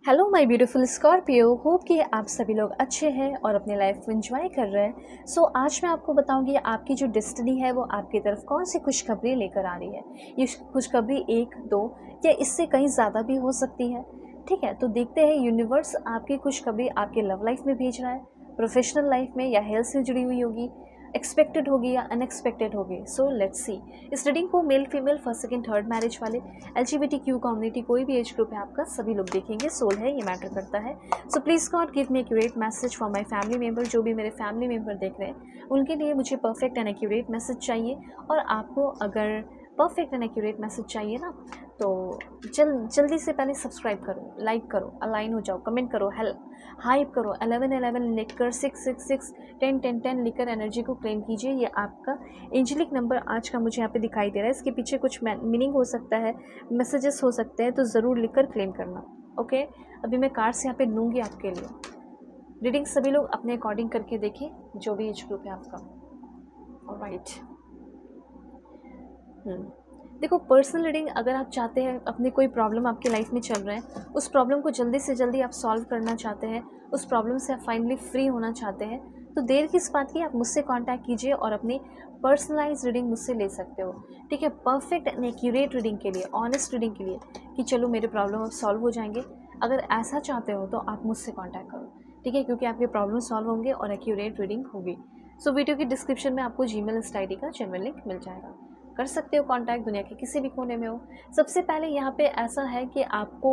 Hello my beautiful Scorpio, hope कि आप सभी लोग अच्छे हैं और अपनी लाइफ को एंजॉय कर रहे हैं। आज मैं आपको बताऊंगी आपकी जो डेस्टिनी है वो आपकी तरफ कौन सी खुशखबरी लेकर आ रही है। ये खुशखबरी एक दो या इससे कहीं ज़्यादा भी हो सकती है। ठीक है, तो देखते हैं यूनिवर्स आपकी खुशखबरी आपके लव लाइफ में भेज रहा है, प्रोफेशनल लाइफ में या हेल्थ से जुड़ी हुई होगी, एक्सपेक्टेड होगी या अनएक्सपेक्टेड होगी। So let's see. इस रीडिंग को male female first second third marriage वाले LGBTQ कम्युनिटी कोई भी एज ग्रुप है आपका, सभी लोग देखेंगे। सोल है, ये मैटर करता है। So please God give me accurate message for my family member. जो भी मेरे फैमिली मेम्बर देख रहे हैं उनके लिए मुझे परफेक्ट एंड एक्यूरेट मैसेज चाहिए। और आपको अगर परफेक्ट एंड एक्यूरेट मैसेज चाहिए ना, तो जल्दी से पहले सब्सक्राइब करो, लाइक करो, अलाइन हो जाओ, कमेंट करो, हेल्प हाइप करो, 1111 लिखकर 666 10 10 10 लिखकर एनर्जी को क्लेम कीजिए। ये आपका एंजेलिक नंबर आज का मुझे यहाँ पे दिखाई दे रहा है। इसके पीछे कुछ मीनिंग हो सकता है, मैसेजेस हो सकते हैं, तो ज़रूर लिखकर क्लेम करना। ओके, अभी मैं कार्ड्स यहाँ पे लूँगी आपके लिए। रीडिंग सभी लोग अपने अकॉर्डिंग करके देखें, जो भी एज ग्रुप है आपका। ऑलराइट, देखो, पर्सनल रीडिंग अगर आप चाहते हैं, अपनी कोई प्रॉब्लम आपकी लाइफ में चल रहा है, उस प्रॉब्लम को जल्दी से जल्दी आप सॉल्व करना चाहते हैं, उस प्रॉब्लम से आप फाइनली फ्री होना चाहते हैं, तो देर किस बात की, आप मुझसे कांटेक्ट कीजिए और अपनी पर्सनलाइज रीडिंग मुझसे ले सकते हो। ठीक है, परफेक्ट एंड एक्यूरेट रीडिंग के लिए, ऑनेस्ट रीडिंग के लिए कि चलो मेरे प्रॉब्लम अब सॉल्व हो जाएंगे, अगर ऐसा चाहते हो तो आप मुझसे कॉन्टैक्ट करो। ठीक है, क्योंकि आपके प्रॉब्लम सॉल्व होंगे और एक्यूरेट रीडिंग होगी। सो वीडियो की डिस्क्रिप्शन में आपको जीमेल इंस्टा ID का जेन्युइन लिंक मिल जाएगा, कर सकते हो कांटेक्ट, दुनिया के किसी भी कोने में हो। सबसे पहले यहाँ पे ऐसा है कि आपको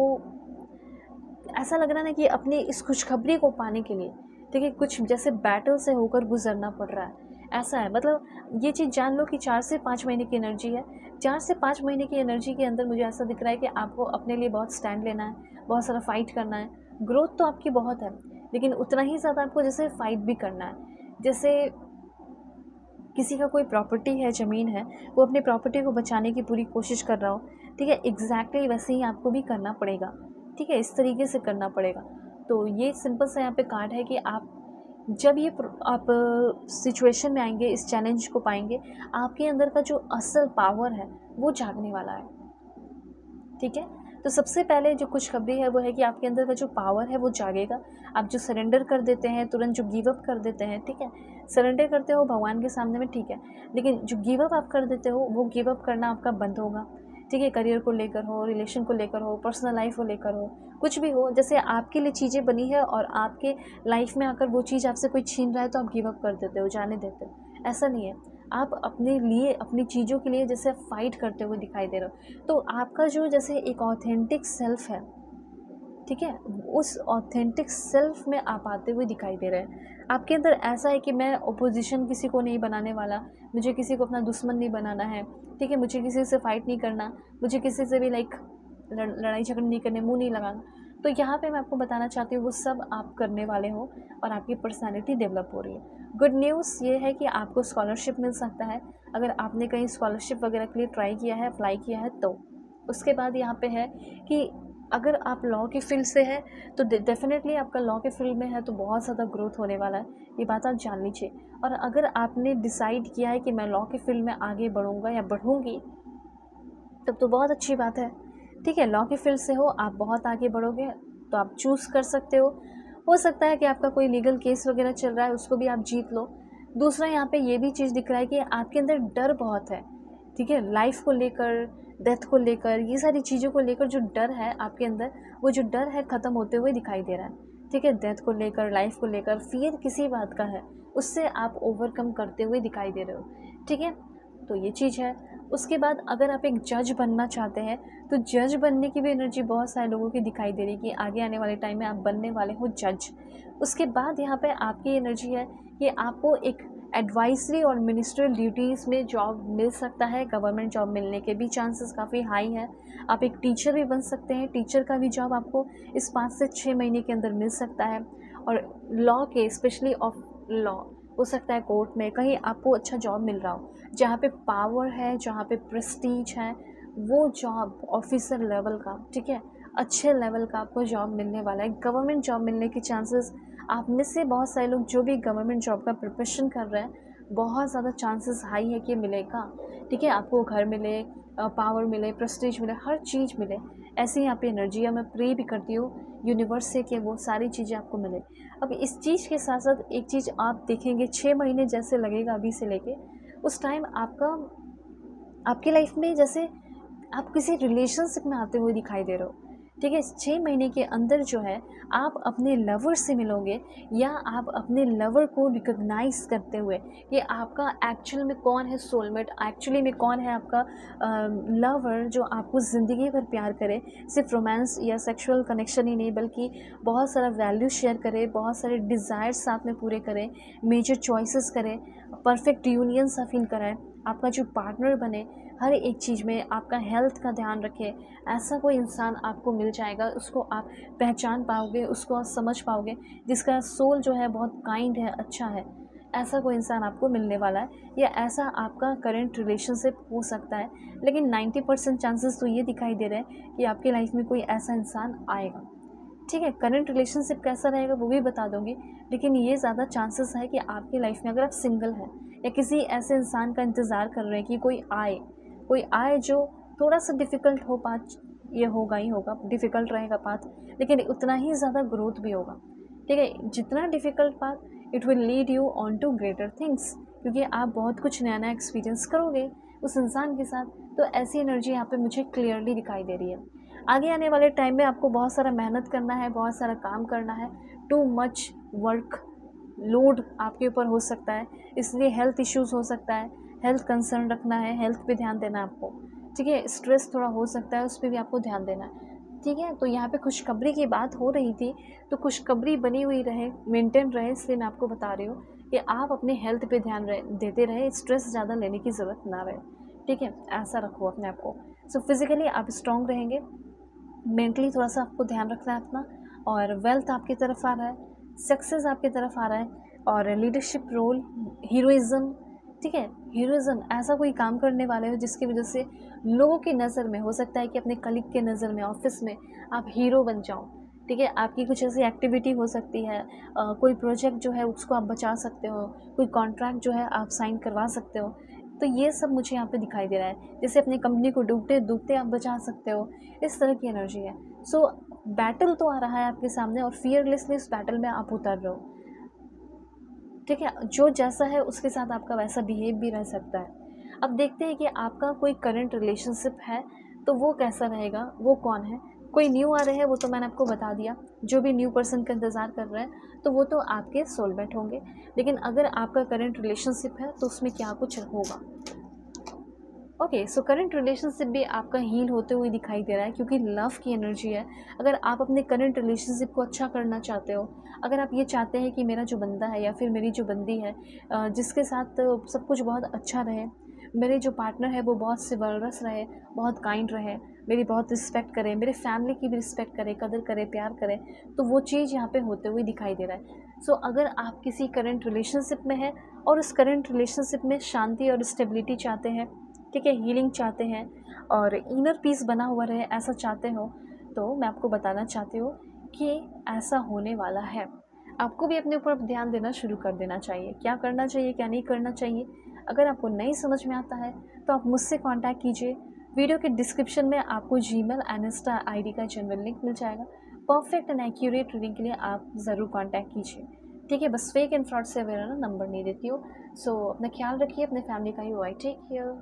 ऐसा लग रहा है ना कि अपनी इस खुशखबरी को पाने के लिए, ठीक है, कुछ जैसे बैटल से होकर गुजरना पड़ रहा है, ऐसा है। मतलब ये चीज़ जान लो कि 4 से 5 महीने की एनर्जी है। 4 से 5 महीने की एनर्जी के अंदर मुझे ऐसा दिख रहा है कि आपको अपने लिए बहुत स्टैंड लेना है, बहुत सारा फाइट करना है। ग्रोथ तो आपकी बहुत है, लेकिन उतना ही ज़्यादा आपको जैसे फाइट भी करना है। जैसे किसी का कोई प्रॉपर्टी है, ज़मीन है, वो अपनी प्रॉपर्टी को बचाने की पूरी कोशिश कर रहा हो, ठीक है, एग्जैक्टली वैसे ही आपको भी करना पड़ेगा। ठीक है, इस तरीके से करना पड़ेगा। तो ये सिंपल सा यहाँ पे कार्ड है कि आप जब ये आप सिचुएशन में आएंगे, इस चैलेंज को पाएंगे, आपके अंदर का जो असल पावर है वो जागने वाला है। ठीक है, तो सबसे पहले जो खुशखबरी है वो है कि आपके अंदर का जो पावर है वो जागेगा। आप जो सरेंडर कर देते हैं, तुरंत जो गिव अप कर देते हैं, ठीक है, सरेंडर करते हो भगवान के सामने में, ठीक है, लेकिन जो गिव अप आप कर देते हो वो गिव अप करना आपका बंद होगा। ठीक है, करियर को लेकर हो, रिलेशन को लेकर हो, पर्सनल लाइफ को लेकर हो, कुछ भी हो, जैसे आपके लिए चीज़ें बनी है और आपके लाइफ में आकर वो चीज़ आपसे कोई छीन रहा है तो आप गिव अप कर देते हो, जाने देते हो। ऐसा नहीं है, आप अपने लिए, अपनी चीज़ों के लिए जैसे फाइट करते हुए दिखाई दे रहे हो। तो आपका जो जैसे एक ऑथेंटिक सेल्फ है, ठीक है, उस ऑथेंटिक सेल्फ में आप आते हुए दिखाई दे रहे हैं। आपके अंदर ऐसा है कि मैं ओपोजिशन किसी को नहीं बनाने वाला, मुझे किसी को अपना दुश्मन नहीं बनाना है। ठीक है, मुझे किसी से फाइट नहीं करना, मुझे किसी से भी लड़ाई झगड़ा नहीं करने, मुंह नहीं लगाना। तो यहाँ पे मैं आपको बताना चाहती हूँ वो सब आप करने वाले हो और आपकी पर्सनैलिटी डेवलप हो रही है। गुड न्यूज़ ये है कि आपको स्कॉलरशिप मिल सकता है, अगर आपने कहीं स्कॉलरशिप वगैरह के लिए ट्राई किया है, अप्लाई किया है तो। उसके बाद यहाँ पे है कि अगर आप लॉ की फील्ड से है तो डेफिनेटली आपका लॉ के फील्ड में है तो बहुत ज़्यादा ग्रोथ होने वाला है, ये बात आप जान लीजिए। और अगर आपने डिसाइड किया है कि मैं लॉ के फील्ड में आगे बढ़ूँगा या बढ़ूँगी, तब तो बहुत अच्छी बात है। ठीक है, लॉ के फील्ड से हो, आप बहुत आगे बढ़ोगे तो आप चूज़ कर सकते हो सकता है कि आपका कोई लीगल केस वगैरह चल रहा है, उसको भी आप जीत लो। दूसरा यहाँ पे ये भी चीज़ दिख रहा है कि आपके अंदर डर बहुत है। ठीक है, लाइफ को लेकर, डेथ को लेकर, ये सारी चीज़ों को लेकर जो डर है आपके अंदर, वो जो डर है ख़त्म होते हुए दिखाई दे रहा है। ठीक है, डेथ को लेकर, लाइफ को लेकर फियर किसी बात का है, उससे आप ओवरकम करते हुए दिखाई दे रहे हो। ठीक है, तो ये चीज़ है। उसके बाद अगर आप एक जज बनना चाहते हैं तो जज बनने की भी एनर्जी बहुत सारे लोगों की दिखाई दे रही है कि आगे आने वाले टाइम में आप बनने वाले हो जज। उसके बाद यहाँ पे आपकी एनर्जी है कि आपको एक एडवाइजरी और मिनिस्ट्रियल ड्यूटीज़ में जॉब मिल सकता है, गवर्नमेंट जॉब मिलने के भी चांसेस काफ़ी हाई हैं। आप एक टीचर भी बन सकते हैं, टीचर का भी जॉब आपको इस 5 से 6 महीने के अंदर मिल सकता है। और लॉ के, स्पेशली ऑफ लॉ, हो सकता है कोर्ट में कहीं आपको अच्छा जॉब मिल रहा हो, जहाँ पे पावर है, जहाँ पे प्रेस्टीज है, वो जॉब ऑफिसर लेवल का, ठीक है, अच्छे लेवल का आपको जॉब मिलने वाला है। गवर्नमेंट जॉब मिलने के चांसेस, आप में से बहुत सारे लोग जो भी गवर्नमेंट जॉब का प्रिपरेशन कर रहे हैं, बहुत ज़्यादा चांसेस हाई है कि मिलेगा। ठीक है, आपको घर मिले, पावर मिले, प्रेस्टीज मिले, हर चीज़ मिले, ऐसी यहाँ पे एनर्जी है। मैं प्रे भी करती हूँ यूनिवर्स से कि वो सारी चीज़ें आपको मिले। अब इस चीज़ के साथ साथ एक चीज़ आप देखेंगे, 6 महीने जैसे लगेगा अभी से लेके, उस टाइम आपकी लाइफ में जैसे आप किसी रिलेशनशिप में आते हुए दिखाई दे रहे हो। ठीक है, 6 महीने के अंदर जो है आप अपने लवर से मिलोगे, या आप अपने लवर को रिकॉग्नाइज करते हुए कि आपका एक्चुअल में कौन है सोलमेट, एक्चुअली में कौन है आपका लवर जो आपको ज़िंदगी भर प्यार करे, सिर्फ रोमांस या सेक्सुअल कनेक्शन ही नहीं बल्कि बहुत सारा वैल्यू शेयर करे, बहुत सारे डिज़ायर्स साथ में पूरे करें, मेजर चॉइसेस करें, परफेक्ट यूनियन सा फील कराए, आपका जो पार्टनर बने, हर एक चीज़ में आपका हेल्थ का ध्यान रखे। ऐसा कोई इंसान आपको मिल जाएगा, उसको आप पहचान पाओगे, उसको आप समझ पाओगे, जिसका सोल जो है बहुत काइंड है, अच्छा है। ऐसा कोई इंसान आपको मिलने वाला है, या ऐसा आपका करंट रिलेशनशिप हो सकता है। लेकिन 90% चांसेस तो ये दिखाई दे रहे हैं कि आपकी लाइफ में कोई ऐसा इंसान आएगा। ठीक है, करंट रिलेशनशिप कैसा रहेगा वो भी बता दूंगी, लेकिन ये ज़्यादा चांसेस है कि आपकी लाइफ में अगर आप सिंगल हैं या किसी ऐसे इंसान का इंतज़ार कर रहे हैं कि कोई आए जो थोड़ा सा डिफ़िकल्ट हो पाथ, ये होगा ही होगा, डिफ़िकल्ट रहेगा पाथ, लेकिन उतना ही ज़्यादा ग्रोथ भी होगा। ठीक है, जितना difficult path it will lead you on to greater things, क्योंकि आप बहुत कुछ नया नया एक्सपीरियंस करोगे उस इंसान के साथ। तो ऐसी एनर्जी यहाँ पे मुझे क्लियरली दिखाई दे रही है। आगे आने वाले टाइम में आपको बहुत सारा मेहनत करना है, बहुत सारा काम करना है, टू मच वर्क लोड आपके ऊपर हो सकता है, इसलिए हेल्थ इश्यूज़ हो सकता है, हेल्थ कंसर्न रखना है, हेल्थ पे ध्यान देना है आपको। ठीक है, स्ट्रेस थोड़ा हो सकता है, उस पर भी आपको ध्यान देना है। ठीक है, तो यहाँ पे खुशखबरी की बात हो रही थी, तो खुशखबरी बनी हुई रहे, मेंटेन रहे, इसलिए मैं आपको बता रही हूँ कि आप अपने हेल्थ पे ध्यान देते रहे, स्ट्रेस ज़्यादा लेने की ज़रूरत ना रहे। ठीक है, ऐसा रखो अपने आप को। सो फिज़िकली आप स्ट्रॉन्ग रहेंगे, मेंटली थोड़ा सा आपको ध्यान रखना है अपना, और वेल्थ आपकी तरफ आ रहा है, सक्सेस आपकी तरफ आ रहा है, और लीडरशिप रोल, हीरोइज़्म। ठीक है, हीरोइज़्म, ऐसा कोई काम करने वाले हो जिसकी वजह से लोगों की नज़र में, हो सकता है कि अपने कलीग के नज़र में, ऑफिस में आप हीरो बन जाओ। ठीक है, आपकी कुछ ऐसी एक्टिविटी हो सकती है, कोई प्रोजेक्ट जो है उसको आप बचा सकते हो, कोई कॉन्ट्रैक्ट जो है आप साइन करवा सकते हो। तो ये सब मुझे यहाँ पे दिखाई दे रहा है, जैसे अपनी कंपनी को डूबते डूबते आप बचा सकते हो, इस तरह की एनर्जी है। सो बैटल तो आ रहा है आपके सामने, और फियरलेसली उस बैटल में आप उतर रहो। ठीक है, जो जैसा है उसके साथ आपका वैसा बिहेव भी रह सकता है। अब देखते हैं कि आपका कोई करंट रिलेशनशिप है तो वो कैसा रहेगा, वो कौन है। कोई न्यू आ रहे हैं वो तो मैंने आपको बता दिया, जो भी न्यू पर्सन का इंतज़ार कर रहे हैं तो वो तो आपके सोलमेट होंगे। लेकिन अगर आपका करंट रिलेशनशिप है तो उसमें क्या कुछ होगा। ओके, सो करंट रिलेशनशिप भी आपका हील होते हुए दिखाई दे रहा है, क्योंकि लव की एनर्जी है। अगर आप अपने करंट रिलेशनशिप को अच्छा करना चाहते हो, अगर आप ये चाहते हैं कि मेरा जो बंदा है या फिर मेरी जो बंदी है, जिसके साथ सब कुछ बहुत अच्छा रहे, मेरे जो पार्टनर है वो बहुत सिवलरस रहे, बहुत काइंड रहे, मेरी बहुत रिस्पेक्ट करे, मेरे फैमिली की भी रिस्पेक्ट करे, कदर करे, प्यार करे, तो वो चीज़ यहाँ पे होते हुए दिखाई दे रहा है। सो अगर आप किसी करंट रिलेशनशिप में हैं और उस करंट रिलेशनशिप में शांति और स्टेबिलिटी चाहते हैं, ठीक है, हीलिंग चाहते हैं और इनर पीस बना हुआ रहे, ऐसा चाहते हो, तो मैं आपको बताना चाहती हूँ कि ऐसा होने वाला है। आपको भी अपने ऊपर ध्यान देना शुरू कर देना चाहिए, क्या करना चाहिए, क्या नहीं करना चाहिए। अगर आपको नहीं समझ में आता है तो आप मुझसे कांटेक्ट कीजिए। वीडियो के डिस्क्रिप्शन में आपको जीमेल एंड इंस्टा आईडी का जनरल लिंक मिल जाएगा। परफेक्ट एंड एक्यूरेट रीडिंग के लिए आप ज़रूर कांटेक्ट कीजिए। ठीक है, बस फेक एंड फ्रॉड से अवेयर नंबर नहीं देती हो। सो अपना ख्याल रखिए, अपने फैमिली का ही। Take care.